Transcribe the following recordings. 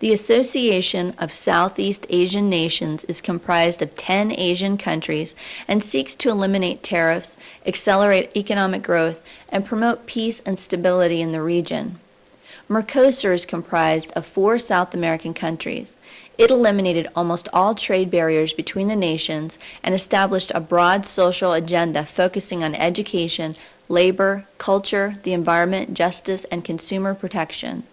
The Association of Southeast Asian Nations is comprised of 10 Asian countries and seeks to eliminate tariffs, accelerate economic growth, and promote peace and stability in the region. Mercosur is comprised of 4 South American countries. It eliminated almost all trade barriers between the nations and established a broad social agenda focusing on education, labor, culture, the environment, justice, and consumer protection.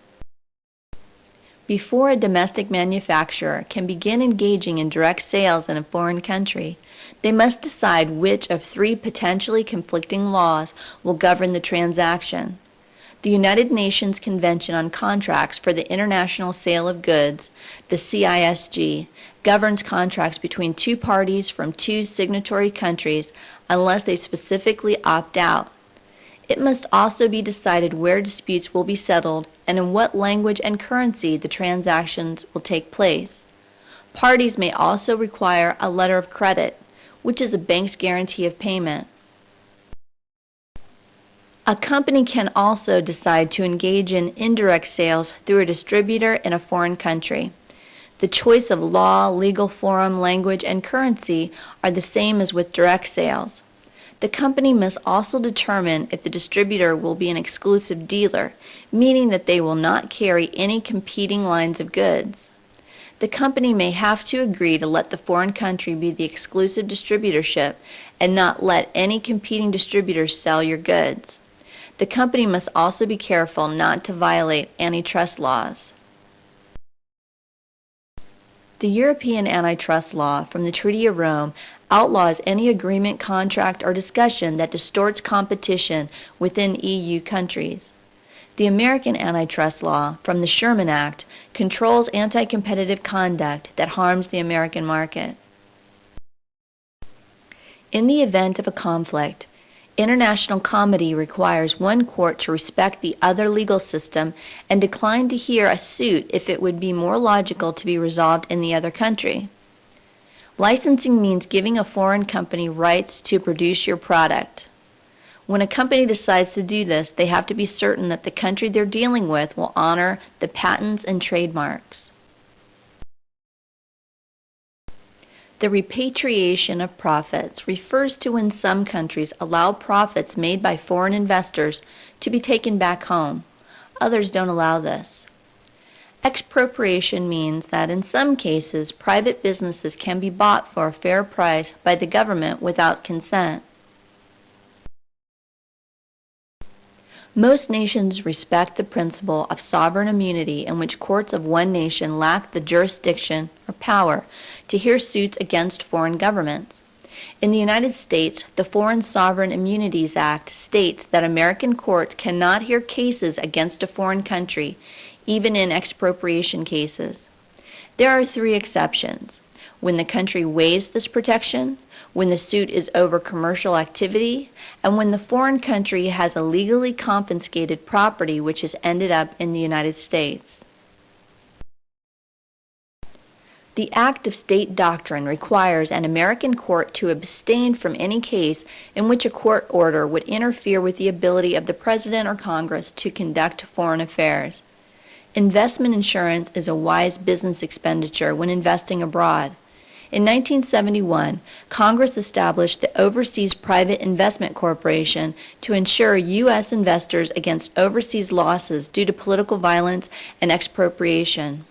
Before a domestic manufacturer can begin engaging in direct sales in a foreign country, they must decide which of 3 potentially conflicting laws will govern the transaction. The United Nations Convention on Contracts for the International Sale of Goods, the CISG, governs contracts between 2 parties from 2 signatory countries unless they specifically opt out. It must also be decided where disputes will be settled and in what language and currency the transactions will take place. Parties may also require a letter of credit, which is a bank's guarantee of payment. A company can also decide to engage in indirect sales through a distributor in a foreign country. The choice of law, legal forum, language, and currency are the same as with direct sales. The company must also determine if the distributor will be an exclusive dealer, meaning that they will not carry any competing lines of goods. The company may have to agree to let the foreign country be the exclusive distributorship and not let any competing distributors sell your goods. The company must also be careful not to violate antitrust laws. The European antitrust law from the Treaty of Rome outlaws any agreement, contract, or discussion that distorts competition within EU countries. The American antitrust law from the Sherman Act controls anti-competitive conduct that harms the American market. In the event of a conflict, international comity requires one court to respect the other legal system and decline to hear a suit if it would be more logical to be resolved in the other country. Licensing means giving a foreign company rights to produce your product. When a company decides to do this, they have to be certain that the country they're dealing with will honor the patents and trademarks. The repatriation of profits refers to when some countries allow profits made by foreign investors to be taken back home. Others don't allow this. Expropriation means that in some cases, private businesses can be bought for a fair price by the government without consent. Most nations respect the principle of sovereign immunity in which courts of one nation lack the jurisdiction or power to hear suits against foreign governments. In the United States, the Foreign Sovereign Immunities Act states that American courts cannot hear cases against a foreign country, even in expropriation cases. There are 3 exceptions: when the country waives this protection, when the suit is over commercial activity, and when the foreign country has illegally confiscated property which has ended up in the United States. The Act of State Doctrine requires an American court to abstain from any case in which a court order would interfere with the ability of the President or Congress to conduct foreign affairs. Investment insurance is a wise business expenditure when investing abroad. In 1971, Congress established the Overseas Private Investment Corporation to insure U.S. investors against overseas losses due to political violence and expropriation.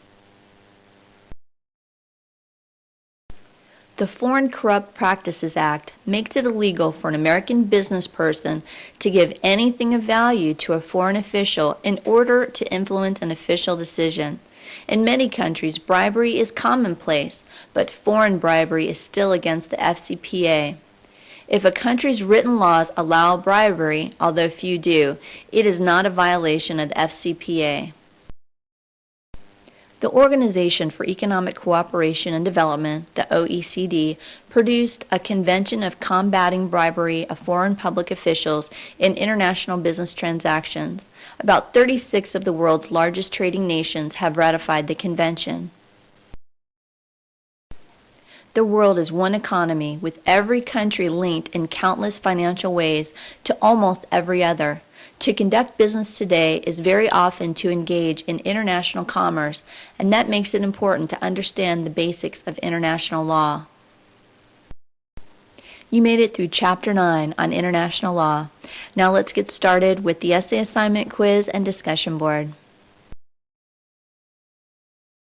The Foreign Corrupt Practices Act makes it illegal for an American business person to give anything of value to a foreign official in order to influence an official decision. In many countries, bribery is commonplace, but foreign bribery is still against the FCPA. If a country's written laws allow bribery, although few do, it is not a violation of the FCPA. The Organization for Economic Cooperation and Development, the OECD, produced a Convention of Combating Bribery of Foreign Public Officials in International Business Transactions. About 36 of the world's largest trading nations have ratified the convention. The world is one economy, with every country linked in countless financial ways to almost every other. To conduct business today is very often to engage in international commerce, and that makes it important to understand the basics of international law. You made it through Chapter 9 on International Law. Now let's get started with the essay assignment, quiz, and discussion board.